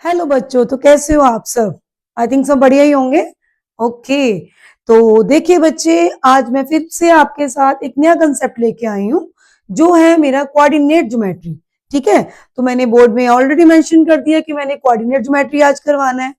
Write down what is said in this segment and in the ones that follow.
Hello बच्चों, तो कैसे हो आप सब? आई थिंक सब बढ़िया ही होंगे। ओके, तो देखिए बच्चे, आज मैं फिर से आपके साथ एक नया कंसेप्ट लेके आई हूँ जो है मेरा कोऑर्डिनेट ज्योमेट्री। ठीक है, तो मैंने बोर्ड में ऑलरेडी मेंशन कर दिया कि मैंने कोऑर्डिनेट ज्योमेट्री आज करवाना है।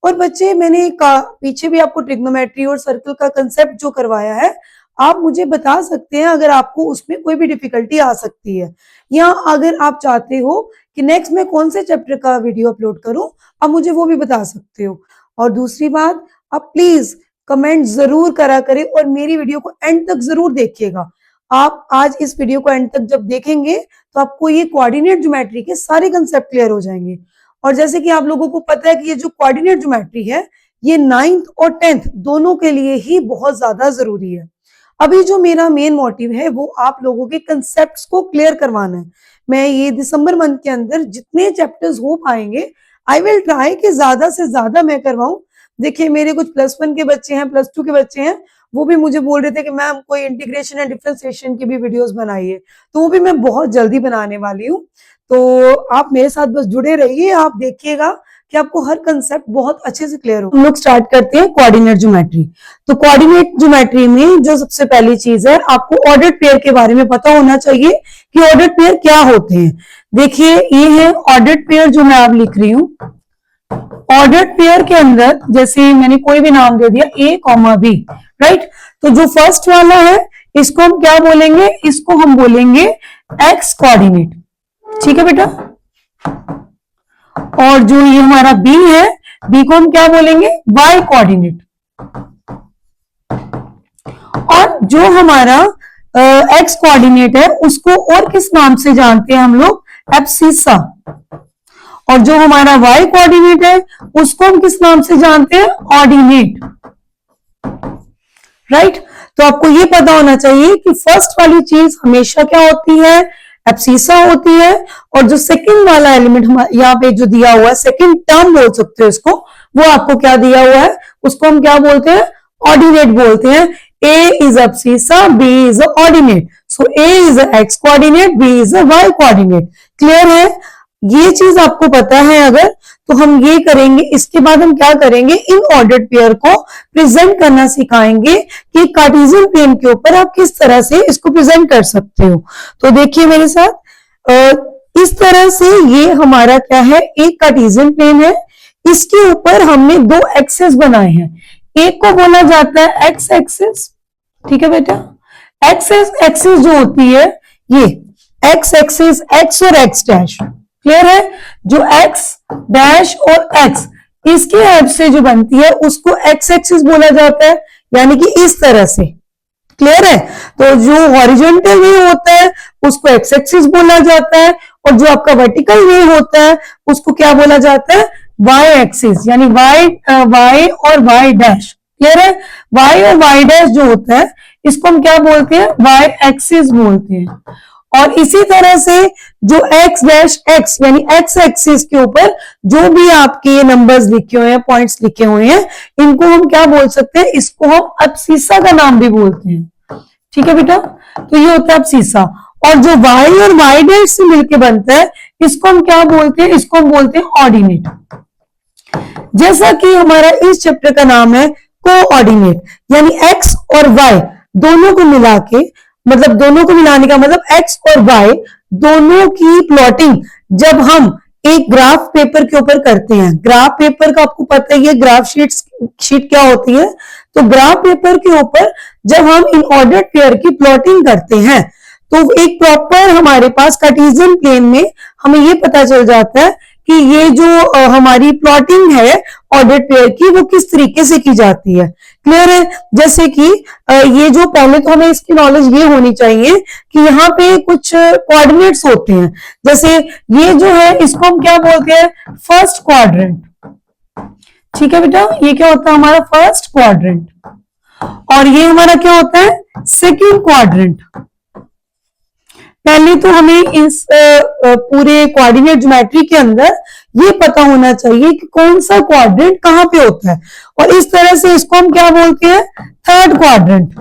और बच्चे, मैंने पीछे भी आपको ट्रिग्नोमेट्री और सर्कल का कंसेप्ट जो करवाया है, आप मुझे बता सकते हैं अगर आपको उसमें कोई भी डिफिकल्टी आ सकती है, या अगर आप चाहते हो कि नेक्स्ट में कौन से चैप्टर का वीडियो अपलोड करूं, आप मुझे वो भी बता सकते हो। और दूसरी बात, आप प्लीज कमेंट जरूर करा करें और मेरी वीडियो को एंड तक जरूर देखिएगा। आप आज इस वीडियो को एंड तक जब देखेंगे तो आपको ये कोऑर्डिनेट ज्योमेट्री के सारे कंसेप्ट क्लियर हो जाएंगे। और जैसे कि आप लोगों को पता है कि ये जो कोऑर्डिनेट ज्योमेट्री है, ये 9th और 10th दोनों के लिए ही बहुत ज्यादा जरूरी है। अभी जो मेरा मेन मोटिव है वो आप लोगों के कंसेप्ट्स को क्लियर करवाना है। मैं ये दिसंबर मंथ के अंदर जितने चैप्टर्स हो पाएंगे, आई विल ट्राई कि ज्यादा से ज्यादा मैं करवाऊं। देखिए, मेरे कुछ +1 के बच्चे हैं, +2 के बच्चे हैं, वो भी मुझे बोल रहे थे कि मैम कोई इंटीग्रेशन एंड डिफरेंशिएशन की भी वीडियोस बनाइए, तो वो भी मैं बहुत जल्दी बनाने वाली हूँ। तो आप मेरे साथ बस जुड़े रहिए, आप देखिएगा कि आपको हर कंसेप्ट बहुत अच्छे से क्लियर हो। हम लोग स्टार्ट करते हैं कोऑर्डिनेट ज्योमेट्री। तो कोऑर्डिनेट ज्योमेट्री में जो सबसे पहली चीज है, आपको ऑर्डर्ड पेयर के बारे में पता होना चाहिए कि ऑर्डर्ड पेयर क्या होते हैं। देखिए, ये है ऑर्डर्ड पेयर जो मैं आप लिख रही हूँ। ऑर्डर्ड पेयर के अंदर जैसे मैंने कोई भी नाम दे दिया A, B, राइट। तो जो फर्स्ट वाला है इसको हम क्या बोलेंगे? इसको हम बोलेंगे एक्स कोऑर्डिनेट। ठीक है बेटा। और जो ये हमारा बी है, बी को हम क्या बोलेंगे? Y coordinate. और जो हमारा एक्स कोऑर्डिनेट है उसको और किस नाम से जानते हैं हम लोग? एब्सिसा। और जो हमारा वाई कोऑर्डिनेट है उसको हम किस नाम से जानते हैं? ऑर्डिनेट। राइट। तो आपको ये पता होना चाहिए कि फर्स्ट वाली चीज हमेशा क्या होती है? एब्सिसा होती है। और जो सेकंड वाला एलिमेंट यहाँ पे जो दिया हुआ है, सेकंड टर्म बोल सकते हो इसको, वो आपको क्या दिया हुआ है? उसको हम क्या बोलते हैं? ऑर्डिनेट बोलते हैं। A is abscissa, B is a ordinate. So A is a x coordinate, B is a y coordinate. Clear है? ये चीज आपको पता है अगर, तो हम ये करेंगे। इसके बाद हम क्या करेंगे? इन ऑर्डर्ड पेयर को प्रेजेंट करना सिखाएंगे कि कार्टेशियन प्लेन के ऊपर आप किस तरह से इसको प्रेजेंट कर सकते हो। तो देखिए मेरे साथ, इस तरह से ये हमारा क्या है? एक कार्टेशियन प्लेन है, इसके ऊपर हमने दो एक्सेस बनाए हैं। एक को बोला जाता है एक्स एक्सिस। ठीक है बेटा। एक्स एक्सिस जो होती है, ये एक्स एक्सिस, एक्स और एक्स डैश, क्लियर है? जो एक्स डैश और एक्स इसकी हेल्प से जो बनती है उसको एक्स एक्सिस बोला जाता है, यानी कि इस तरह से। क्लियर है? तो जो हॉरिजॉन्टल वे होता है उसको एक्स एक्सिस बोला जाता है, और जो आपका वर्टिकल वे होता है उसको क्या बोला जाता है? वाई एक्सिस, यानी वाई और वाई डैश। क्लियर है? वाई और वाई डैश जो होता है इसको हम क्या बोलते हैं? वाई एक्सिस बोलते हैं। और इसी तरह से जो एक्स डैश एक्स यानी एक्स एक्सिस के ऊपर जो भी आपके नंबर्स लिखे हुए हैं, पॉइंट्स लिखे हुए हैं, इनको हम क्या बोल सकते हैं? इसको हम एब्सिसा का नाम भी बोलते हैं। ठीक है बेटा। तो ये होता है एब्सिसा। और जो वाई और वाई डैश से मिलकर बनता है इसको हम क्या बोलते हैं? इसको हम बोलते हैं ऑर्डिनेट। जैसा कि हमारा इस चैप्टर का नाम है कोऑर्डिनेट, यानी एक्स और वाई दोनों को मिला के, मतलब दोनों को मिलाने का मतलब एक्स और वाई दोनों की प्लॉटिंग जब हम एक ग्राफ पेपर के ऊपर करते हैं। ग्राफ पेपर का आपको पता है, ये ग्राफ शीट क्या होती है? तो ग्राफ पेपर के ऊपर जब हम इन ऑर्डर्ड पेयर की प्लॉटिंग करते हैं तो एक प्रॉपर हमारे पास कार्टेशियन प्लेन में हमें ये पता चल जाता है कि ये जो हमारी प्लॉटिंग है ऑर्डर्ड पेयर की, वो किस तरीके से की जाती है। क्लियर है? जैसे कि ये जो, पहले तो हमें इसकी नॉलेज ये होनी चाहिए कि यहाँ पे कुछ कोऑर्डिनेट्स होते हैं। जैसे ये जो है इसको हम क्या बोलते हैं? First quadrant. ठीक है बेटा। ये क्या होता है? हमारा फर्स्ट क्वाड्रेंट। और ये हमारा क्या होता है? Second quadrant. पहले तो हमें इस पूरे कोऑर्डिनेट ज्योमेट्री के अंदर ये पता होना चाहिए कि कौन सा क्वाड्रेंट कहां पे होता है, और इस तरह से इसको हम क्या बोलते हैं? Third quadrant.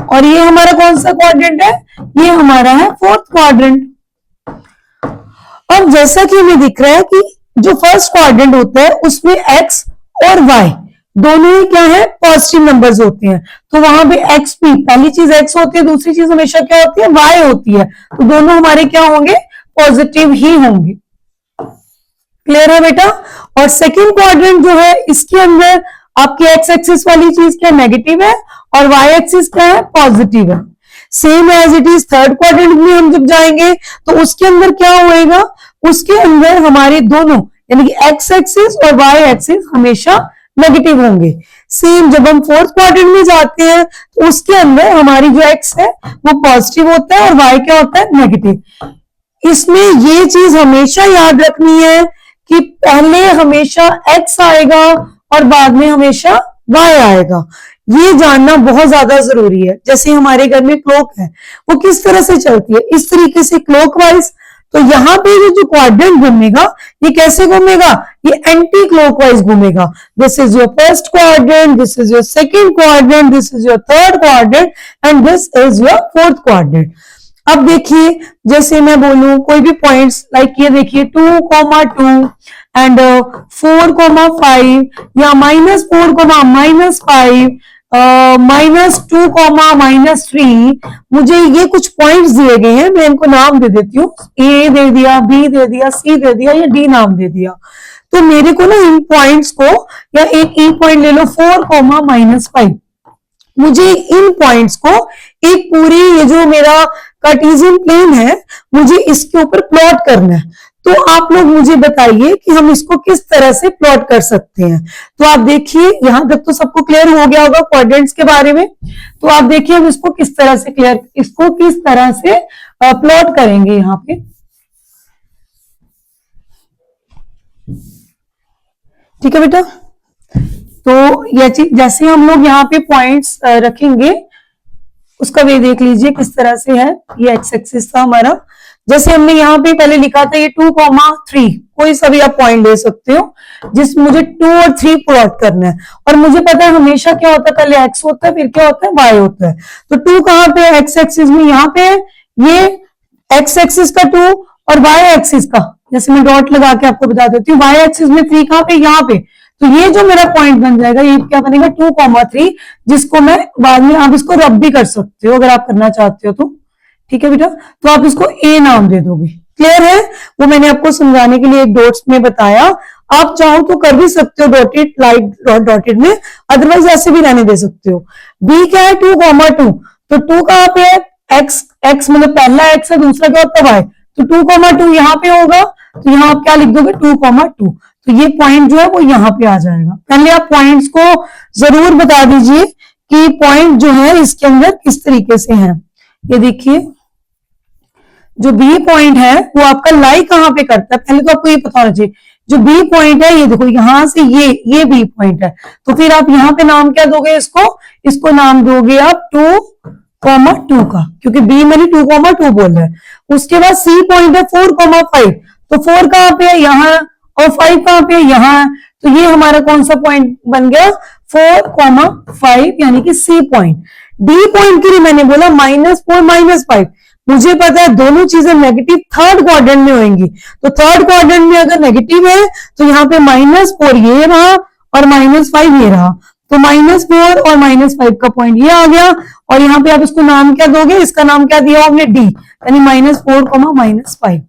और ये हमारा कौन सा क्वाड्रेंट है? ये हमारा है फोर्थ क्वाड्रेंट। अब जैसा कि हमें दिख रहा है कि जो फर्स्ट क्वाड्रेंट होता है उसमें एक्स और वाई दोनों ही क्या है, पॉजिटिव नंबर्स होते हैं। तो वहां पे एक्स भी, पहली चीज एक्स होती है, दूसरी चीज हमेशा क्या होती है, वाई होती है। तो दोनों हमारे क्या होंगे, पॉजिटिव ही होंगे। क्लियर है बेटा। और सेकंड क्वाड्रेंट जो है इसके अंदर आपकी एक्स एक्सिस वाली चीज क्या नेगेटिव है और वाई एक्सिस क्या है, पॉजिटिव है। Same as it is third quadrant में हम जब जाएंगे तो उसके अंदर क्या होएगा, उसके अंदर हमारे दोनों यानी कि एक्स एक्सिस और वाई एक्सिस हमेशा नेगेटिव होंगे। सेम जब हम फोर्थ क्वाड्रेंट में जाते हैं तो उसके अंदर हमारी जो एक्स है वो पॉजिटिव होता है और वाई क्या होता है, नेगेटिव। इसमें ये चीज हमेशा याद रखनी है कि पहले हमेशा एक्स आएगा और बाद में हमेशा वाई आएगा। ये जानना बहुत ज्यादा जरूरी है। जैसे हमारे घर में क्लॉक है वो किस तरह से चलती है, इस तरीके से क्लॉकवाइज। तो यहाँ पे जो क्वाड्रेंट घूमेगा ये कैसे घूमेगा, ये एंटी क्लॉकवाइज घूमेगा। This is your first quadrant, this is your second quadrant, this is your third quadrant and this is your fourth quadrant. अब देखिए जैसे मैं बोलूं कोई भी पॉइंट्स लाइक ये देखिए 2,2 एंड 4,5 या -4,-5 -2,-3। मुझे ये कुछ पॉइंट्स दिए गए हैं, मैं इनको नाम दे देती हूँ। ए दे दिया, बी दे दिया, सी दे दिया या डी नाम दे दिया। तो मेरे को ना इन पॉइंट्स को, या एक ई पॉइंट ले लो 4,-5, मुझे इन पॉइंट्स को एक पूरी ये जो मेरा कार्टेशियन प्लेन है मुझे इसके ऊपर प्लॉट करना है। तो आप लोग मुझे बताइए कि हम इसको किस तरह से प्लॉट कर सकते हैं। तो आप देखिए यहां तक तो सबको क्लियर हो गया होगा क्वाड्रेंट्स के बारे में। तो आप देखिए हम इसको किस तरह से प्लॉट करेंगे यहाँ पे। ठीक है बेटा। तो यह चीज जैसे हम लोग यहाँ पे पॉइंट्स रखेंगे उसका वे देख लीजिए किस तरह से है। ये एक्स एक्सिस था हमारा, जैसे हमने यहाँ पे पहले लिखा था ये 2,3, कोई सा भी आप पॉइंट ले सकते हो जिस मुझे 2 और 3 प्लॉट करना है। और मुझे पता है हमेशा क्या होता है, पहले एक्स होता है फिर क्या होता है, वाई होता है। तो 2 कहाँ पे है, एक्स एक्सिस में यहाँ पे है, ये एक्स एक्सिस का 2 और वाई एक्सिस का, जैसे मैं डॉट लगा के आपको बता देती हूँ, वाई एक्सिस में 3 कहाँ पे, यहाँ पे। तो ये जो मेरा पॉइंट बन जाएगा ये क्या बनेगा 2,3, जिसको मैं बाद में आप इसको रब भी कर सकते हो अगर आप करना चाहते हो तो। ठीक है बेटा। तो आप इसको ए नाम दे दोगे। क्लियर है। वो मैंने आपको समझाने के लिए एक डॉट्स में बताया, आप चाहो तो कर भी सकते हो डॉटेड, लाइट डॉटेड में, अदरवाइज ऐसे भी रहने दे सकते हो। बी क्या है 2,2, तो 2 कहाँ पे है, एक्स एक्स मतलब पहला एक्स है, दूसरा क्या होता है वाई। तो 2,2 यहाँ पे होगा, तो यहाँ आप क्या लिख दोगे 2,2। तो ये पॉइंट जो है वो यहाँ पे आ जाएगा। पहले आप पॉइंट्स को जरूर बता दीजिए कि पॉइंट जो है इसके अंदर किस तरीके से है। ये देखिए जो बी पॉइंट है वो आपका लाई कहाँ पे करता है, पहले तो आपको ये पता होना चाहिए। जो बी पॉइंट है ये देखो यहां से ये बी पॉइंट है, तो फिर आप यहाँ पे नाम क्या दोगे, इसको नाम दोगे आप 2,2 का, क्योंकि बी मैंने 2,2 बोला है। उसके बाद सी पॉइंट है 4,5, तो 4 कहाँ पे है, यहाँ, और 5 कहाँ पे है, यहाँ। तो ये हमारा कौन सा पॉइंट बन गया 4,5 यानी कि सी पॉइंट। डी पॉइंट के लिए मैंने बोला -4 -5, मुझे पता है दोनों चीजें नेगेटिव थर्ड क्वाड्रेंट में होंगी। तो थर्ड क्वाड्रेंट में अगर नेगेटिव है तो यहाँ पे -4 ये रहा और -5 ये रहा, तो -4 और -5 का पॉइंट ये आ गया। और यहाँ पे आप इसको नाम क्या दोगे, इसका नाम क्या दिया आपने डी, यानी -4, -5।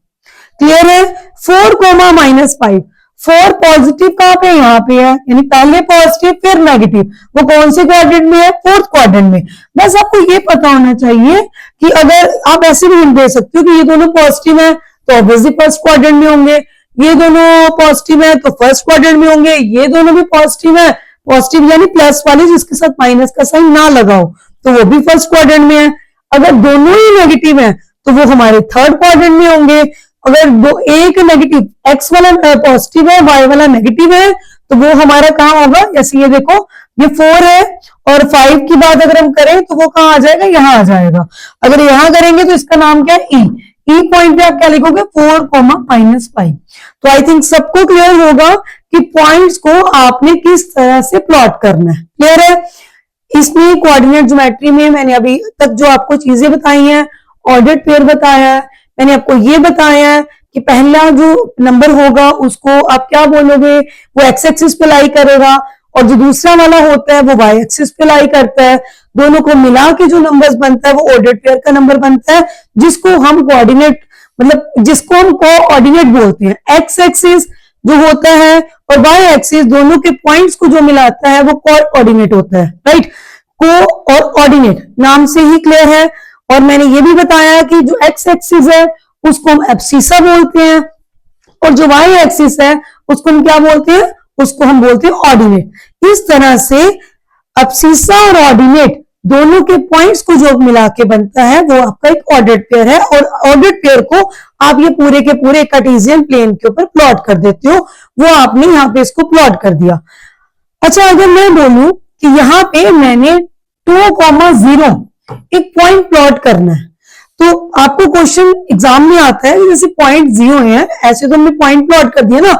क्लियर है। 4, -5, 4 पॉजिटिव कहाँ पे, यहाँ पे है, यानी पहले पॉजिटिव फिर नेगेटिव। वो कौन से क्वाड्रेंट में है, फोर्थ क्वाड्रेंट में। बस आपको ये पता होना चाहिए कि अगर आप ऐसे भी हिंट दे सकते हो कि ये दोनों पॉजिटिव है तो ऑब्वियसली फर्स्ट क्वाड्रेंट में होंगे, ये दोनों पॉजिटिव है तो फर्स्ट क्वाड्रेंट में होंगे, ये दोनों भी पॉजिटिव है, पॉजिटिव यानी प्लस वाली जिसके साथ माइनस का साइन ना लगाओ, तो वो भी फर्स्ट क्वाड्रेंट में है। अगर दोनों ही नेगेटिव है तो वो हमारे थर्ड क्वाड्रेंट में होंगे। अगर एक नेगेटिव, एक्स वाला पॉजिटिव है, वाई वाला नेगेटिव है, तो वो हमारा कहाँ होगा, जैसे ये देखो ये 4 है और 5 की बात अगर हम करें तो वो कहाँ आ जाएगा, यहाँ आ जाएगा। अगर यहाँ करेंगे तो इसका नाम क्या है ई। ई पॉइंट पे आप क्या लिखोगे 4, -5। तो आई थिंक सबको क्लियर होगा कि पॉइंट्स को आपने किस तरह से प्लॉट करना है। क्लियर है। इसमें कोऑर्डिनेट ज्योमेट्री में मैंने अभी तक जो आपको चीजें बताई हैं, ऑर्डर्ड पेयर बताया है, मैंने आपको ये बताया है कि पहला जो नंबर होगा उसको आप क्या बोलोगे, वो एक्स एक्सिस पे लाई करेगा, और जो दूसरा वाला होता है वो वाई एक्सिस पे लाई करता है। दोनों को मिला के जो नंबर्स बनता है वो ऑर्डर्ड पेयर का नंबर बनता है, जिसको हम कोऑर्डिनेट मतलब जिसको हम कोऑर्डिनेट बोलते हैं। एक्स एक्सिस जो होता है और वाई एक्सिस दोनों के पॉइंट्स को जो मिलाता है वो कोऑर्डिनेट होता है, राइट। को और ऑर्डिनेट नाम से ही क्लियर है। और मैंने ये भी बताया कि जो एक्स एक्सिस है उसको हम एब्सिसा बोलते हैं, और जो वाई एक्सिस है उसको हम क्या बोलते हैं, उसको हम बोलते हैं ऑर्डिनेट। इस तरह से एब्सिसा और ऑर्डिनेट दोनों के पॉइंट्स को जो मिला के बनता है वो आपका एक ऑर्डर्ड पेयर है। और ऑर्डर्ड पेयर को आप ये पूरे के पूरे कार्टेशियन प्लेन के ऊपर प्लॉट कर देते हो, वो आपने यहाँ पे इसको प्लॉट कर दिया। अच्छा, अगर मैं बोलूं कि यहाँ पे मैंने 2,0 एक पॉइंट प्लॉट करना है, तो आपको क्वेश्चन एग्जाम में आता है जैसे पॉइंट 0 है, ऐसे तो हमने पॉइंट प्लॉट कर दिया ना।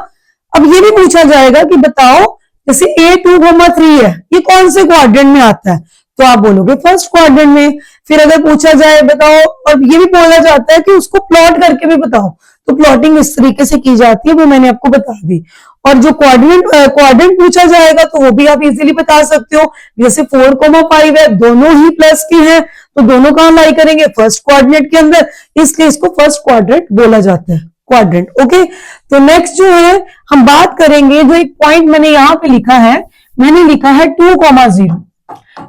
अब ये भी पूछा जाएगा कि बताओ जैसे A2,3 है, ये कौन से क्वाड्रेंट में आता है, तो आप बोलोगे फर्स्ट क्वाड्रेंट में। फिर अगर पूछा जाए बताओ, और ये भी बोला जाता है कि उसको प्लॉट करके भी बताओ, तो प्लॉटिंग इस तरीके से की जाती है, वो मैंने आपको बता दी। और जो क्वाड्रेंट पूछा जाएगा तो वो भी आप इजीली बता सकते हो। जैसे 4,5 है, दोनों ही प्लस के हैं, तो दोनों कहां लाई करेंगे, फर्स्ट क्वाड्रेंट के अंदर, इसलिए इसको फर्स्ट क्वाड्रेंट बोला जाता है, क्वाड्रेंट। ओके, तो नेक्स्ट जो है हम बात करेंगे, जो एक पॉइंट मैंने यहां पे लिखा है, मैंने लिखा है 2,0।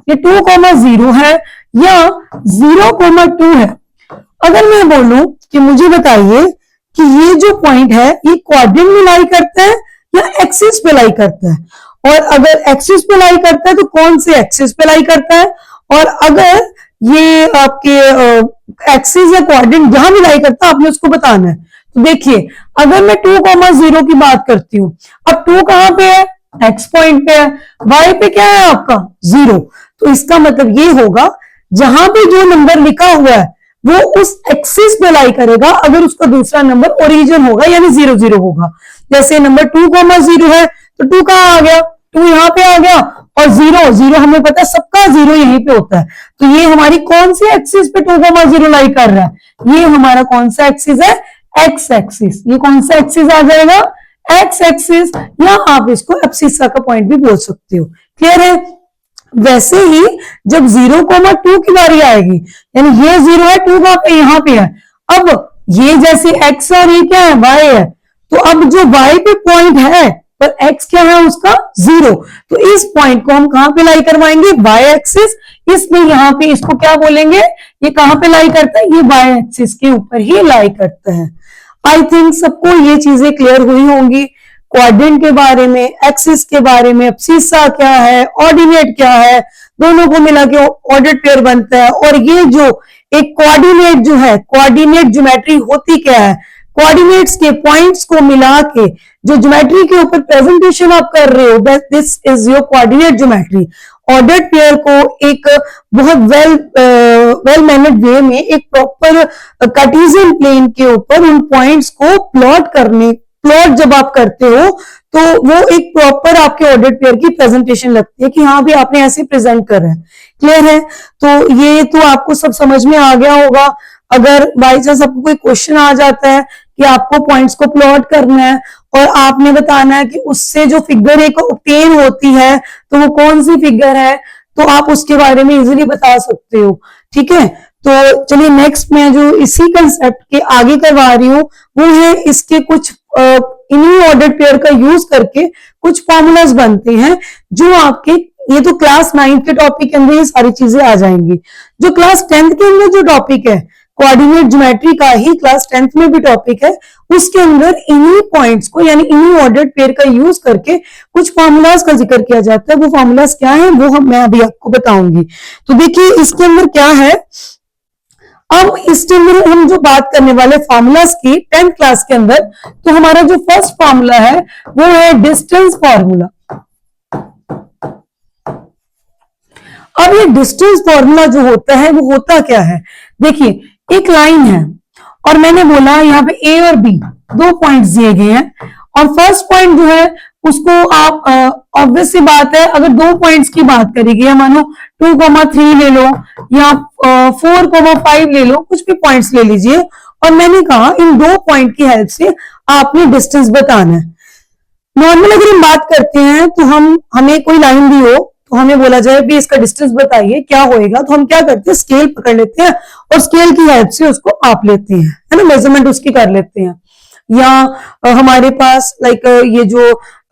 ये 2,0 है या 0,2 है। अगर मैं बोलूं कि मुझे बताइए कि ये जो पॉइंट है ये क्वाड्रेंट में लाई करता है या एक्सिस पे लाई करता है, और अगर एक्सिस पे लाई करता है तो कौन से एक्सिस पे लाई करता है, और अगर ये आपके एक्सिस या क्वाड्रेंट जहां भी लाई करता है आपने उसको बताना है। तो देखिए, अगर मैं 2,0 की बात करती हूं, अब 2 कहां पे है, एक्स पॉइंट पे है, वाई पे क्या है आपका 0, तो इसका मतलब ये होगा जहां पे जो नंबर लिखा हुआ है वो उस एक्सिस पे लाई करेगा, अगर उसका दूसरा नंबर ओरिजिन होगा यानी 0,0 होगा। जैसे नंबर 2,0 है तो 2 कहां आ गया, 2 यहां पे आ गया, और 0,0 हमें पता है सबका 0 यहीं पे होता है, तो ये हमारी कौन सी एक्सिस पे 2,0 लाई कर रहा है, ये हमारा कौन सा एक्सिस है, एक्स एक्सिस। ये कौन सा एक्सिस आ जाएगा, एक्स एक्सिस, या आप इसको एब्सिसा का पॉइंट भी बोल सकते हो। क्लियर है। वैसे ही जब 0,2 की बारी आएगी, यानी ये 0 है, 2 कहां पे, यहां पे है, अब ये जैसे x और ये क्या है, y है, तो अब जो y पे पॉइंट है पर x क्या है उसका 0, तो इस पॉइंट को हम कहां पे लाई करवाएंगे, y एक्सिस। इसलिए यहां पे इसको क्या बोलेंगे, ये कहां पे लाई करता है, ये y एक्सिस के ऊपर ही लाई करता है। आई थिंक सबको ये चीजें क्लियर हुई होंगी, क्वाड्रेंट के बारे में, एक्सिस के बारे में, एब्सिसा क्या है, ऑर्डिनेट क्या है, दोनों को मिला के ऑर्डर्ड पेयर बनता है। और ये जो एक कोऑर्डिनेट जो है, कोऑर्डिनेट ज्योमेट्री होती क्या है, कोऑर्डिनेट्स के पॉइंट्स को मिला के जो ज्योमेट्री के ऊपर प्रेजेंटेशन आप कर रहे हो, this is your coordinate geometry. Ordered pair को एक बहुत वेल मैनेड वे में एक प्रॉपर कार्टेशियन प्लेन के ऊपर उन पॉइंट्स को प्लॉट जब आप करते हो तो वो एक प्रॉपर आपके ऑर्डर्ड पेयर की प्रेजेंटेशन लगती है कि हाँ भी आपने ऐसे प्रेजेंट कर रहे हैं। क्लियर है। तो ये तो आपको सब समझ में आ गया होगा। अगर बाई चांस आपको कोई क्वेश्चन आ जाता है कि आपको पॉइंट्स को प्लॉट करना है और आपने बताना है कि उससे जो फिगर एक ऑब्टेन होती है तो वो कौन सी फिगर है, तो आप उसके बारे में इजीली बता सकते हो। ठीक है, तो चलिए नेक्स्ट मैं जो इसी कंसेप्ट के आगे करवा रही हूँ वो है इसके कुछ इन्हीं ऑर्डर्ड पेयर का यूज करके कुछ फॉर्मूलाज बनते हैं जो आपके, ये तो क्लास 9 के टॉपिक के अंदर ये सारी चीजें आ जाएंगी। जो क्लास 10th के अंदर जो टॉपिक है कोऑर्डिनेट ज्योमेट्री का ही क्लास 10th में भी टॉपिक है, उसके अंदर इन्हीं पॉइंट्स को यानी इन्हीं ऑर्डर्ड पेयर का यूज करके कुछ फॉर्मूलाज का जिक्र किया जाता है। वो फॉर्मूलाज क्या है वो मैं अभी आपको बताऊंगी। तो देखिए इसके अंदर क्या है, अब इसके अंदर हम जो बात करने वाले फॉर्मूलाज की 10th क्लास के अंदर, तो हमारा जो फर्स्ट फॉर्मूला है वो है डिस्टेंस फॉर्मूला। अब ये डिस्टेंस फॉर्मूला जो होता है वो होता क्या है, देखिए एक लाइन है और मैंने बोला यहाँ पे ए और बी 2 पॉइंट्स दिए गए हैं, और फर्स्ट पॉइंट जो है उसको आप ऑब्वियस सी बात है अगर 2 पॉइंट्स की बात करेंगे या मानो 2,3 ले लो या 4,5 ले लो, कुछ भी पॉइंट्स ले लीजिए, और मैंने कहा इन दो पॉइंट की हेल्प से आपने डिस्टेंस बताना है। नॉर्मल अगर हम बात करते हैं तो हमें कोई लाइन दी हो तो हमें बोला जाए भी इसका डिस्टेंस बताइए क्या होएगा, तो हम क्या करते हैं, स्केल पकड़ लेते हैं और स्केल की हेल्प से उसको माप लेते हैं, है ना, मेजरमेंट उसकी कर लेते हैं। या हमारे पास लाइक ये जो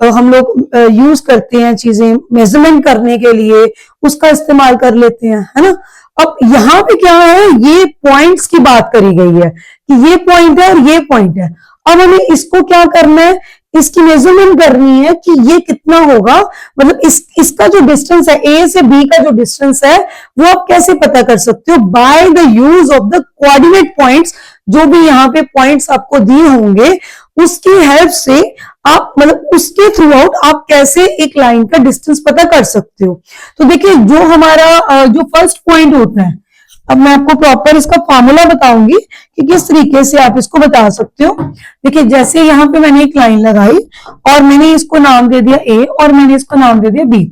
हम लोग यूज करते हैं चीजें मेजरमेंट करने के लिए, उसका इस्तेमाल कर लेते हैं, है ना। अब यहाँ पे क्या है, ये पॉइंट्स की बात करी गई है कि ये पॉइंट है और ये पॉइंट है। अब हमें इसको क्या करना है, इसकी मेजरमेंट करनी है कि ये कितना होगा, मतलब इसका जो डिस्टेंस है, ए से बी का जो डिस्टेंस है वो आप कैसे पता कर सकते हो, by the use of the coordinate points. जो भी यहाँ पे पॉइंट्स आपको दिए होंगे उसकी हेल्प से आप, मतलब उसके थ्रू आउट आप कैसे एक लाइन का डिस्टेंस पता कर सकते हो। तो देखिए जो हमारा जो फर्स्ट पॉइंट होता है, अब मैं आपको प्रॉपर इसका फॉर्मूला बताऊंगी कि किस तरीके से आप इसको बता सकते हो। देखिए जैसे यहाँ पे मैंने एक लाइन लगाई और मैंने इसको नाम दे दिया ए और मैंने इसको नाम दे दिया बी,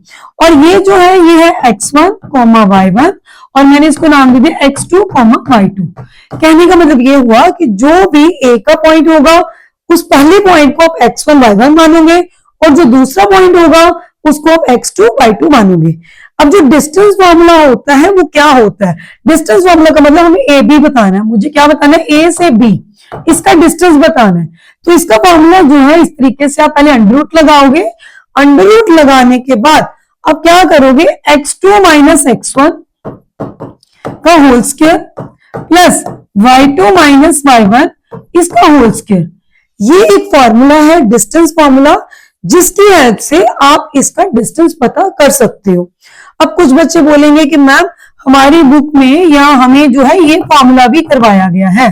और ये जो है ये है x1, y1 और मैंने इसको नाम दे दिया x2, y2। कहने का मतलब ये हुआ कि जो भी ए का पॉइंट होगा उस पहले पॉइंट को आप x1, y1 मानोगे और जो दूसरा पॉइंट होगा उसको आप x2, y2 मानोगे। अब जो डिस्टेंस फॉर्मूला होता है वो क्या होता है, डिस्टेंस फॉर्मूला का मतलब हमें ए बी बताना है, मुझे क्या बताना है, ए से बी इसका डिस्टेंस बताना है। तो इसका फॉर्मूला जो है इस तरीके से आप पहले अंडर रूट लगाओगे, अंडर रूट लगाने के बाद आप क्या करोगे, x2 माइनस x1 का whole square plus y2 minus y1 इसका होल स्क्वायर। ये एक फॉर्मूला है डिस्टेंस फॉर्मूला, जिसकी हेल्प से आप इसका डिस्टेंस पता कर सकते हो। अब कुछ बच्चे बोलेंगे कि मैम हमारी बुक में या हमें जो है ये फॉर्मूला भी करवाया गया है,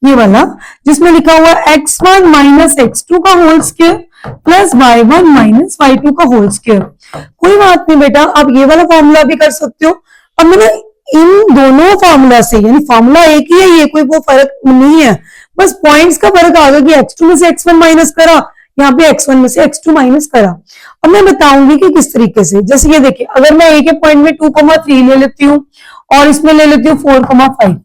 ये वाला जिसमें लिखा हुआ x1 माइनस x2 का whole square plus y1 minus y2 का होल स्क्वायर। कोई बात नहीं बेटा, आप ये वाला फॉर्मूला भी कर सकते हो। अब मैंने इन दोनों फॉर्मूला से, यानी फॉर्मूला एक ही है, ये कोई वो फर्क नहीं है, बस पॉइंट्स का फर्क आ गया कि x2 में से x1 माइनस करा, यहाँ पे x1 में से x2 माइनस करा। अब मैं बताऊंगी कि किस तरीके से, जैसे ये देखिए अगर मैं ए के पॉइंट में 2,3 ले लेती हूँ और इसमें ले लेती हूँ 4,5,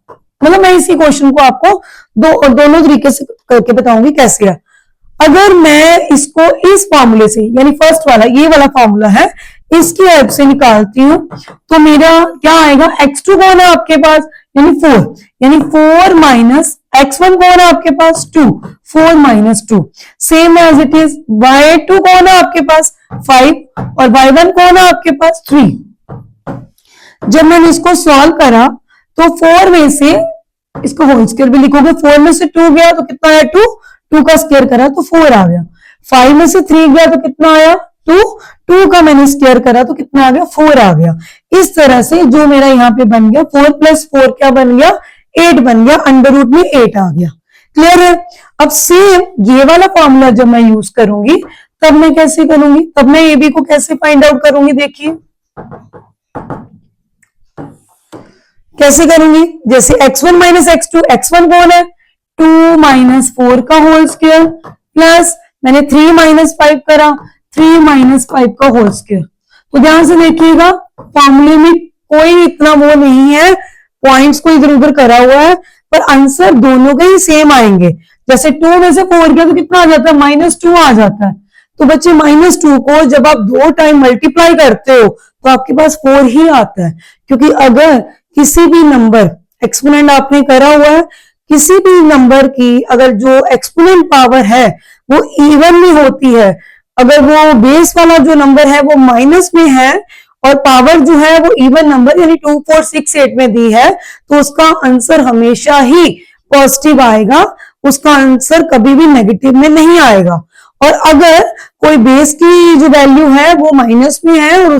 मतलब मैं इसी क्वेश्चन को आपको दोनों तरीके से करके बताऊंगी कैसे है। अगर मैं इसको इस फॉर्मूले से, यानी फर्स्ट वाला ये वाला फॉर्मूला है, इसकी हेल्प से निकालती हूँ तो मेरा क्या आएगा, x2 कौन है आपके पास, यानी 4, यानी 4 माइनस x1 कौन है आपके पास, 2, 4 minus 2 same as it is. y2 कौन है आपके पास, 5 और y1 कौन है आपके पास, 3। जब मैंने इसको सॉल्व करा तो 4 में से इसको होल स्क्वायर भी लिखोगे, 4 में से 2 गया तो कितना आया, 2 का स्क्वायर करा तो 4 आ गया, 5 में से 3 गया तो कितना आया, 2 का मैंने स्क्वायर करा तो कितना आ गया, 4 आ गया। इस तरह से जो मेरा यहाँ पे बन गया 4 प्लस 4 क्या बन गया, 8 बन गया, अंडर रूट में 8 आ गया। क्लियर है। अब सेम ये वाला फॉर्मूला जब मैं यूज करूंगी तब मैं कैसे करूंगी, तब मैं ए बी को कैसे फाइंड आउट करूंगी, देखिए कैसे करूंगी। जैसे x1 माइनस x2, x1 कौन है, 2 माइनस 4 का होल स्क्वायर प्लस मैंने 3 माइनस 5 करा, 3 माइनस 5 का होल स्क्वायर। तो ध्यान से देखिएगा फॉर्मूले में कोई इतना वो नहीं है, पॉइंट्स को इधर उधर करा हुआ है, पर आंसर दोनों के ही सेम आएंगे। जैसे 2 में से 4 गया तो कितना आ जाता है, -2 आ जाता है। तो बच्चे -2 को जब आप 2 टाइम मल्टीप्लाई करते हो तो आपके पास 4 ही आता है, क्योंकि अगर किसी भी नंबर एक्सपोनेंट आपने करा हुआ है, किसी भी नंबर की अगर जो एक्सपोनेंट पावर है वो इवन में होती है, अगर वो बेस वाला जो नंबर है वो माइनस में है और पावर जो है वो इवन नंबर यानी 2, 4, 6, 8 में दी है, तो उसका आंसर हमेशा ही पॉजिटिव आएगा, उसका आंसर कभी भी नेगेटिव में नहीं आएगा। और अगर कोई बेस की जो वैल्यू है वो माइनस में है और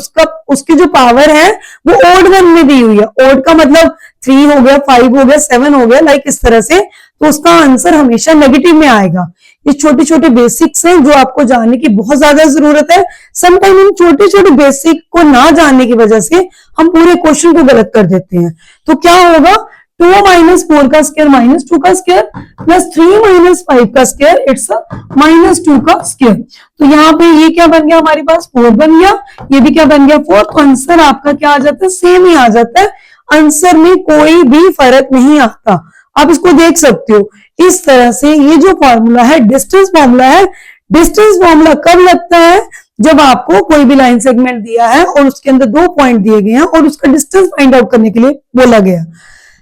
उसकी जो पावर है वो ओड वन में दी हुई है, ओड का मतलब 3 हो गया, 5 हो गया, 7 हो गया, लाइक इस तरह से, तो उसका आंसर हमेशा नेगेटिव में आएगा। ये छोटे छोटे बेसिक्स हैं जो आपको जानने की बहुत ज्यादा जरूरत है। समटाइम इन छोटे छोटे बेसिक को ना जानने की वजह से हम पूरे क्वेश्चन को गलत कर देते हैं। तो क्या होगा, 2 माइनस 4 का स्क्वायर -2 का स्क्वायर प्लस 3 माइनस 5 का स्क्वायर, इट्स -2 का स्क्वायर। तो यहाँ पे ये क्या बन गया, हमारे पास 4 बन गया, ये भी क्या बन गया 4। तो आंसर आपका क्या आ जाता है, सेम ही आ जाता है, आंसर में कोई भी फर्क नहीं आता। आप इसको देख सकते हो, इस तरह से ये जो फॉर्मूला है डिस्टेंस फॉर्मूला है, डिस्टेंस फॉर्मूला कब लगता है, जब आपको कोई भी लाइन सेगमेंट दिया है और उसके अंदर 2 पॉइंट दिए गए हैं और उसका डिस्टेंस फाइंड आउट करने के लिए बोला गया।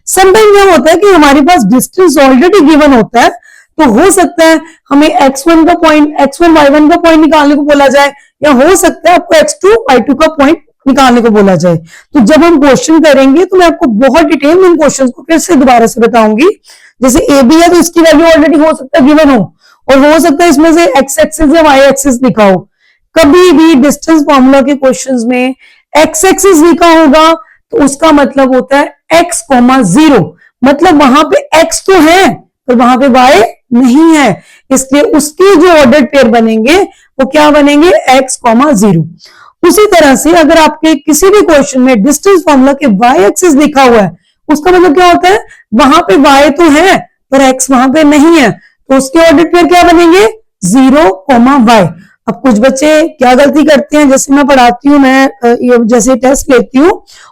समटाइम क्या होता है कि हमारे पास डिस्टेंस ऑलरेडी गिवन होता है, तो हो सकता है हमें x1 का पॉइंट, x1 y1 का पॉइंट निकालने को बोला जाए, या हो सकता है आपको x2 y2 का पॉइंट निकालने को बोला जाए। तो जब हम क्वेश्चन करेंगे तो मैं आपको बहुत डिटेल में इन क्वेश्चंस को फिर से दोबारा से बताऊंगी। जैसे ए बी है तो इसकी वैल्यू ऑलरेडी हो सकता है गिवन हो, और हो सकता है इसमें से एक्स एक्सिस या वाई एक्सिस लिखा हो। कभी भी डिस्टेंस फॉर्मूला के क्वेश्चंस में एक्स एक्सिस लिखा होगा तो उसका मतलब होता है x, 0, मतलब वहां पे x तो है पर वहां पे y नहीं है, इसलिए उसके जो ऑर्डर्ड पेयर बनेंगे वो क्या बनेंगे, x, 0। उसी तरह से अगर आपके किसी भी क्वेश्चन में डिस्टेंस फॉर्मूला के y एक्सिस लिखा हुआ है, उसका मतलब क्या होता है, वहां पे y तो है पर x वहां पे नहीं है, तो उसके ऑर्डर पेयर क्या बनेंगे, 0, y। अब कुछ बच्चे क्या गलती करते हैं, जैसे मैं पढ़ाती हूँ, मैं जैसे टेस्ट लेती हूँ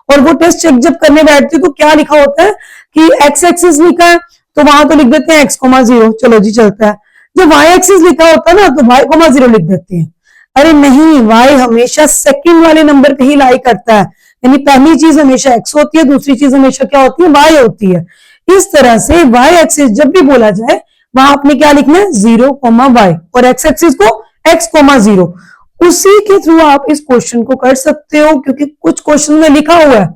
और वो टेस्ट चेक जब करने बैठती हूँ तो क्या लिखा होता है कि x एक्सिस लिखा है तो वहां तो लिख देते हैं x, 0, चलो जी चलता है। जो y एक्सिस लिखा होता है ना तो y, 0 लिख देते हैं। अरे नहीं, y हमेशा सेकंड वाले नंबर पे ही लाई करता है, यानी पहली चीज हमेशा x होती है, दूसरी चीज हमेशा क्या होती है, y होती है। इस तरह से y एक्सिस जब भी बोला जाए वहां आपने क्या लिखना है, 0, y, और x एक्सिस को x, 0। उसी के थ्रू आप इस क्वेश्चन को कर सकते हो, क्योंकि कुछ क्वेश्चन में लिखा हुआ है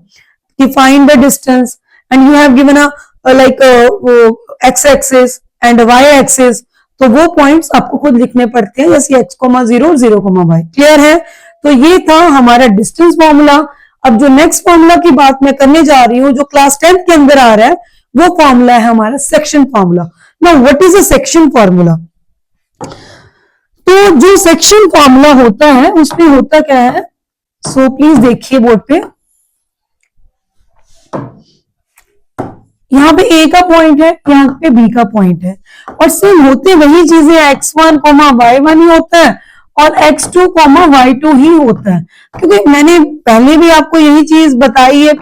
कि find the distance and you have given a like x axis and y axis, तो वो पॉइंट्स आपको खुद लिखने पड़ते हैं, जैसे x, 0 और 0, y। क्लियर है? तो ये था हमारा डिस्टेंस फॉर्मूला। अब जो नेक्स्ट फॉर्मूला की बात मैं करने जा रही हूँ, जो क्लास 10th के अंदर आ रहा है, वो फॉर्मूला है हमारा section formula. Now what is a section formula? तो जो सेक्शन फॉर्मूला होता है उसमें होता क्या है, सो प्लीज देखिए बोर्ड पे, यहाँ पे ए का पॉइंट है, यहाँ पे बी का पॉइंट है, और सेम होते वही चीजें x1, y1 ही होता है और x2, y2 ही होता है। क्योंकि मैंने पहले भी आपको यही चीज बताई है,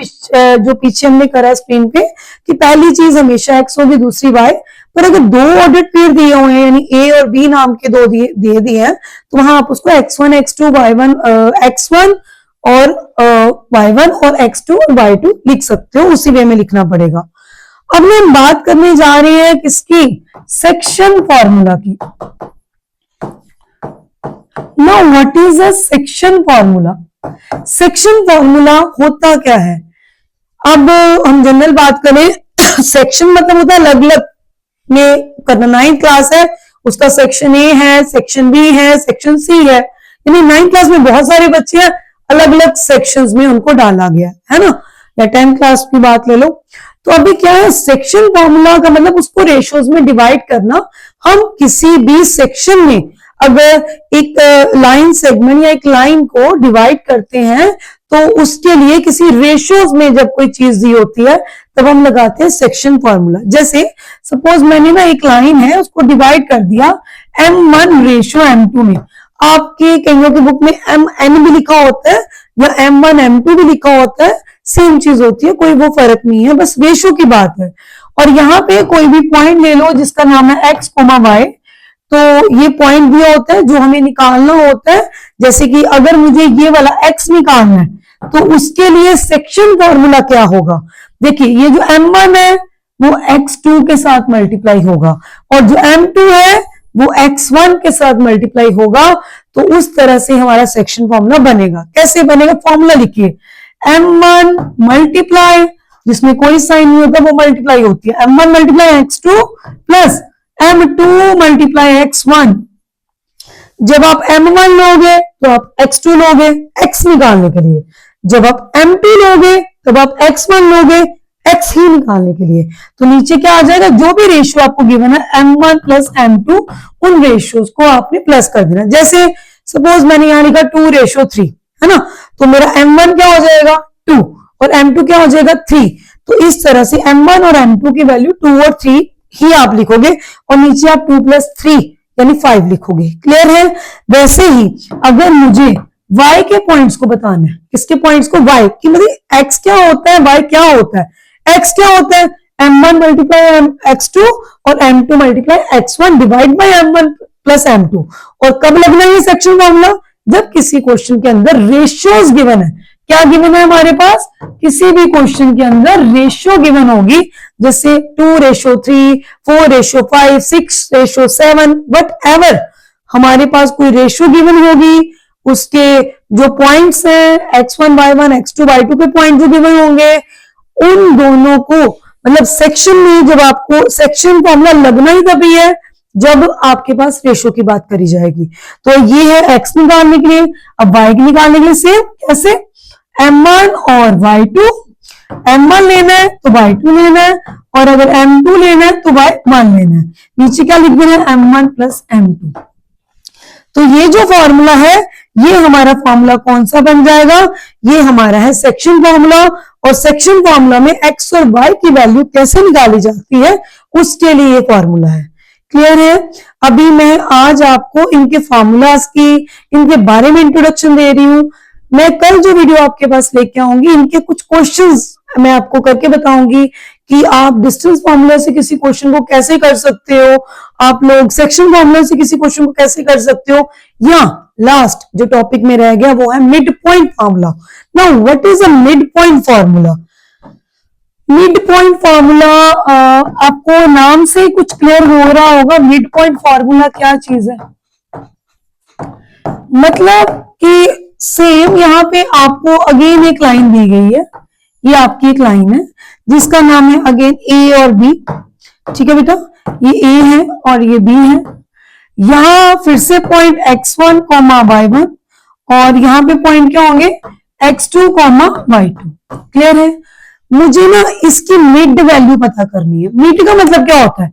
जो पीछे हमने करा स्क्रीन पे, कि पहली चीज हमेशा x होगी, दूसरी y। पर अगर 2 ऑर्डर्ड पेयर दिए हुए हैं, यानी a और b नाम के 2 दिए हैं, तो वहां आप उसको x1, x2, y1, x1 और y1 और x2 और y2 लिख सकते हो, उसी वे में लिखना पड़ेगा। अब हम बात करने जा रहे हैं किसकी, सेक्शन फॉर्मूला की। Now what is a section formula? Section formula होता क्या है? अब हम जनरल बात करें, सेक्शन मतलब होता है अलग अलग में करना। 9th क्लास है, उसका सेक्शन ए है, सेक्शन बी है, सेक्शन सी है, यानी 9th क्लास में बहुत सारे बच्चे हैं, अलग अलग सेक्शंस में उनको डाला गया है ना। या 10th क्लास की बात ले लो, तो अभी क्या है, सेक्शन फॉर्मूला का मतलब उसको रेशियोज में डिवाइड करना। हम किसी भी सेक्शन में अगर एक लाइन सेगमेंट या एक लाइन को डिवाइड करते हैं तो उसके लिए किसी रेशियोज में जब कोई चीज दी होती है तब हम लगाते हैं सेक्शन फॉर्मूला। जैसे सपोज मैंने ना एक लाइन है उसको डिवाइड कर दिया m1 रेशियो m2 में। आपके कईयों की बुक में mn भी लिखा होता है या m1 m2 भी लिखा होता है, सेम चीज होती है, कोई वो फर्क नहीं है, बस रेशियो की बात है। और यहाँ पे कोई भी पॉइंट ले लो जिसका नाम है x, y, तो ये पॉइंट दिया होता है जो हमें निकालना होता है। जैसे कि अगर मुझे ये वाला x निकालना है तो उसके लिए सेक्शन फॉर्मूला क्या होगा, देखिए ये जो m1 है वो x2 के साथ मल्टीप्लाई होगा और जो m2 है वो x1 के साथ मल्टीप्लाई होगा। तो उस तरह से हमारा सेक्शन फॉर्मूला बनेगा। कैसे बनेगा, फॉर्मूला लिखिए, m1 मल्टीप्लाई, जिसमें कोई साइन नहीं होता वो मल्टीप्लाई होती है, m1 multiply x2 plus m2 multiply x1। जब आप m1 लोगे तो आप x2 लोगे x निकालने के लिए, जब आप m2 लोगे तब आप x1 लोगे x ही निकालने के लिए। तो नीचे क्या आ जाएगा, जो भी रेशियो आपको गिवन है m1 प्लस m2, उन रेशियोज को आपने प्लस कर देना। जैसे सपोज मैंने यहां लिखा 2:3 है ना, तो मेरा m1 क्या हो जाएगा 2 और m2 क्या हो जाएगा 3। तो इस तरह से m1 और m2 की वैल्यू 2 और 3 ही आप लिखोगे और नीचे आप 2 + 3 यानी 5 लिखोगे। क्लियर है? वैसे ही अगर मुझे y के पॉइंट्स को बताना है, किसके पॉइंट्स को, y की, मतलब x क्या होता है, y क्या होता है। x क्या होता है, m1 मल्टीप्लाई x2 और m2 multiply x1 divide by m1 plus m2। और कब लगना है सेक्शन फॉर्मूला? जब किसी क्वेश्चन के अंदर रेशियोज गिवन है। क्या गिवन है हमारे पास? किसी भी क्वेश्चन के अंदर रेशियो गिवन होगी, जैसे 2:3, 4:5, 6:7, वट एवर हमारे पास कोई रेशियो गिवन होगी, उसके जो पॉइंट्स हैं x1 y1 x2 y2 के पॉइंट जो गिवन होंगे, उन दोनों को मतलब सेक्शन में जब आपको सेक्शन फॉर्मूला लगना ही तभी है जब आपके पास रेशियो की बात करी जाएगी। तो ये है x निकालने के लिए। अब y निकालने के लिए सेम कैसे? m1 और y2, m1 लेना है तो y2 लेना है, और अगर m2 लेना है तो y1 लेना है। नीचे क्या लिख देना है? m1 plus m2। तो ये जो फॉर्मूला है, ये हमारा फॉर्मूला कौन सा बन जाएगा? ये हमारा है सेक्शन फॉर्मूला। और सेक्शन फॉर्मूला में x और y की वैल्यू कैसे निकाली जाती है उसके लिए ये फॉर्मूला है। क्लियर है? अभी मैं आज आपको इनके फॉर्मूलाज की, इनके बारे में इंट्रोडक्शन दे रही हूं। मैं कल जो वीडियो आपके पास लेके आऊंगी, इनके कुछ क्वेश्चंस मैं आपको करके बताऊंगी कि आप डिस्टेंस फॉर्मूला से किसी क्वेश्चन को कैसे कर सकते हो, आप लोग सेक्शन फॉर्मूला से किसी क्वेश्चन को कैसे कर सकते हो, या लास्ट जो टॉपिक में रह गया वो है mid point formula. Now what is a mid point formula? Mid point formula आपको नाम से कुछ क्लियर हो रहा होगा। मिड पॉइंट फॉर्मूला क्या चीज है? मतलब कि सेम यहाँ पे आपको अगेन एक लाइन दी गई है, ये आपकी एक लाइन है जिसका नाम है अगेन ए और बी। ठीक है बेटा, ये ए है और ये बी है। यहां फिर से पॉइंट x1, y1 और यहाँ पे पॉइंट क्या होंगे? x2, y2। क्लियर है? मुझे ना इसकी मिड वैल्यू पता करनी है। मिड का मतलब क्या होता है?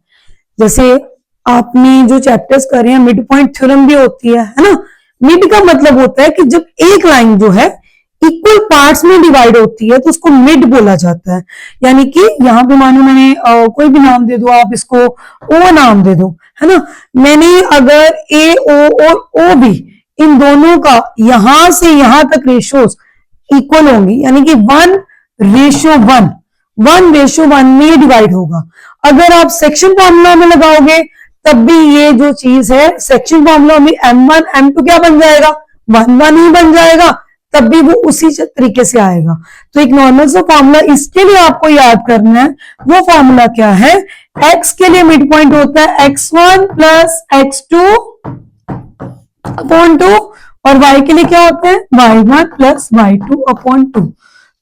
जैसे आपने जो चैप्टर्स कर रहे हैं, मिड पॉइंट थ्योरम भी होती है ना। मिड का मतलब होता है कि जब एक लाइन जो है इक्वल पार्ट्स में डिवाइड होती है तो उसको मिड बोला जाता है। यानी कि यहाँ पे मानो मैंने कोई भी नाम दे दो, आप इसको ओ नाम दे दो, है ना। मैंने अगर ए ओ और ओ बी इन दोनों का यहां से यहां तक रेशियोज इक्वल होंगी, यानी कि 1:1, 1:1 में डिवाइड होगा। अगर आप सेक्शन फॉर्मूला में लगाओगे तब भी ये जो चीज है सेक्शन फॉर्मूला में m1 m2 क्या बन जाएगा? 1:1 ही बन जाएगा, तब भी वो उसी तरीके से आएगा। तो एक नॉर्मल सा फॉर्मूला इसके लिए आपको याद करना है। वो फॉर्मूला क्या है? x के लिए मिड पॉइंट होता है x1 प्लस x2 अपॉन 2, और y के लिए क्या होता है? y1 plus y2 upon 2।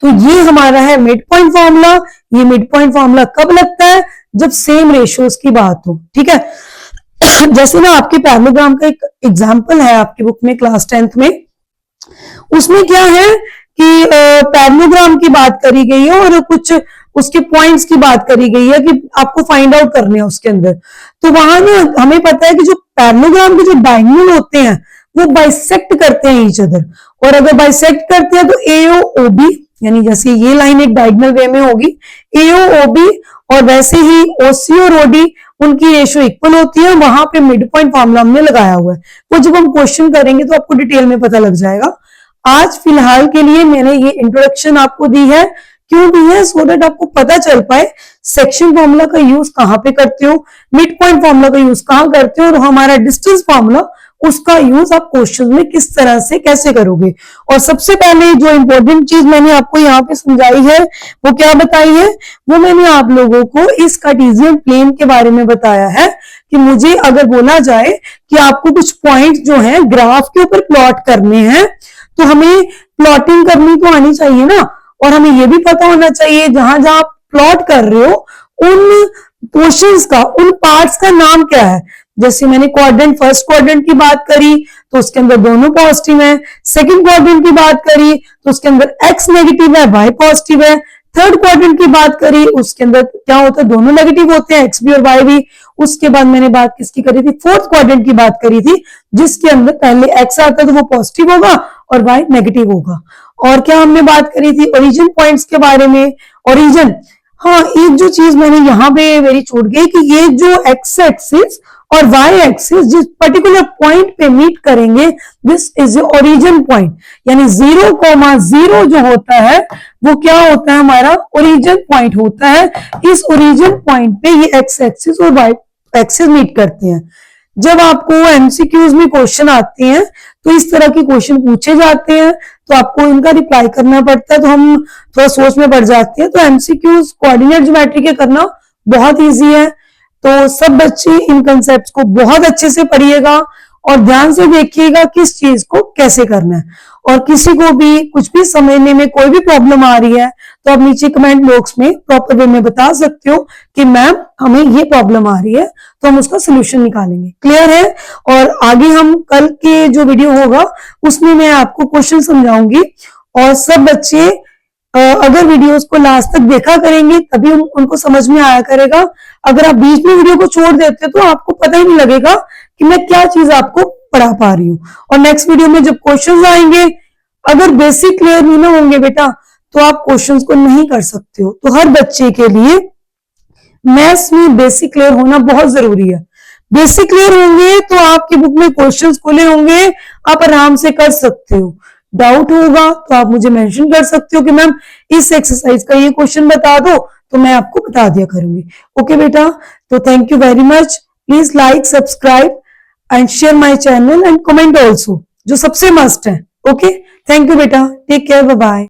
तो ये हमारा है मिड पॉइंट फॉर्मूला। ये मिड पॉइंट फॉर्मूला कब लगता है? जब सेम रेशियोज की बात हो। ठीक है, जैसे ना आपके पैरेललोग्राम का एक एग्जांपल है आपकी बुक में क्लास 10th में, उसमें क्या है कि पैरेललोग्राम की बात करी गई है और कुछ उसके पॉइंट्स की बात करी गई है कि आपको फाइंड आउट करने हैं उसके अंदर। तो वहां ना हमें पता है कि जो पैरेललोग्राम के जो डायगोनल होते हैं वो बाइसेक्ट करते हैं ईच अदर, और अगर बाइसेक्ट करते हैं तो एओ ओबी, यानी जैसे ये लाइन एक डायगोनल वे में होगी एओ ओबी, और वैसे ही ओसी और ओडी उनकी रेशियो इक्वल होती है। वहां पे मिड पॉइंट फॉर्मूला हमने लगाया हुआ है, वो जब हम क्वेश्चन करेंगे तो आपको डिटेल में पता लग जाएगा। आज फिलहाल के लिए मैंने ये इंट्रोडक्शन आपको दी है। क्यों दी है? सो दैट आपको पता चल पाए सेक्शन फॉर्मूला का यूज कहां पे करते हो, मिड पॉइंट फॉर्मूला का यूज कहां करते हो, और हमारा डिस्टेंस फॉर्मूला उसका यूज आप क्वेश्चन में किस तरह से कैसे करोगे। और सबसे पहले जो इंपॉर्टेंट चीज मैंने आपको यहाँ पे समझाई है वो क्या बताई है? वो मैंने आप लोगों को इस कार्टेशियन प्लेन के बारे में बताया है कि मुझे अगर बोला जाए कि आपको कुछ पॉइंट जो है ग्राफ के ऊपर प्लॉट करने हैं तो हमें प्लॉटिंग करनी तो आनी चाहिए ना, और हमें ये भी पता होना चाहिए जहां जहां आप प्लॉट कर रहे हो उन पोर्शंस का, उन पार्ट्स का नाम क्या है। जैसे मैंने क्वाड्रेंट, फर्स्ट क्वाड्रेंट की बात करी तो उसके अंदर दोनों पॉजिटिव है। सेकंड क्वाड्रेंट की बात करी तो उसके अंदर x नेगेटिव है, y पॉजिटिव है। थर्ड क्वाड्रेंट की बात करी उसके अंदर क्या होता है? दोनों नेगेटिव होते हैं, x भी और y भी। उसके बाद मैंने बात किसकी करी थी? फोर्थ क्वाड्रेंट की बात करी थी, जिसके अंदर पहले x आता है तो वो पॉजिटिव होगा और y नेगेटिव होगा। और क्या हमने बात करी थी? ओरिजिन पॉइंट्स के बारे में। ओरिजिन, हाँ, एक जो चीज मैंने यहाँ पे मेरी छूट गई कि ये जो x एक्सिस और वाई एक्सिस जिस पर्टिकुलर पॉइंट पे मीट करेंगे, दिस इज ओरिजिन पॉइंट, यानी 0,0 जो होता है वो क्या होता है, हमारा ओरिजिन पॉइंट होता है। इस ओरिजिन पॉइंट पे ये एक्स एक्सिस और वाई एक्सिस मीट करते हैं। जब आपको एमसीक्यूज में क्वेश्चन आते हैं तो इस तरह के क्वेश्चन पूछे जाते हैं, तो आपको इनका रिप्लाई करना पड़ता है, तो हम थोड़ा सोच में पड़ जाते हैं। तो एमसीक्यूज कोऑर्डिनेट ज्योमेट्री के करना बहुत इजी है। तो सब बच्चे इन कंसेप्ट को बहुत अच्छे से पढ़िएगा और ध्यान से देखिएगा किस चीज को कैसे करना है। और किसी को भी कुछ भी समझने में कोई भी प्रॉब्लम आ रही है तो आप नीचे कमेंट बॉक्स में प्रॉपर वे में बता सकते हो कि मैम हमें ये प्रॉब्लम आ रही है, तो हम उसका सोल्यूशन निकालेंगे। क्लियर है? और आगे हम कल के जो वीडियो होगा उसमें मैं आपको क्वेश्चन समझाऊंगी। और सब बच्चे अगर वीडियोस को लास्ट तक देखा करेंगे तभी उनको समझ में आया करेगा। अगर आप बीच में वीडियो को छोड़ देते तो आपको पता ही नहीं लगेगा कि मैं क्या चीज आपको पढ़ा पा रही हूँ। और नेक्स्ट वीडियो में जब क्वेश्चंस आएंगे, अगर बेसिक क्लियर नहीं ना होंगे बेटा तो आप क्वेश्चंस को नहीं कर सकते हो। तो हर बच्चे के लिए मैथ्स में बेसिक क्लियर होना बहुत जरूरी है। बेसिक क्लियर होंगे तो आपकी बुक में क्वेश्चंस खुले होंगे, आप आराम से कर सकते हो। डाउट होगा तो आप मुझे मेंशन कर सकते हो कि मैम इस एक्सरसाइज का ये क्वेश्चन बता दो, तो मैं आपको बता दिया करूंगी। ओके बेटा, तो thank you very much. Please like, subscribe and share my channel and comment also, जो सबसे मस्ट है। ओके, थैंक यू बेटा, टेक केयर, बाय बाय।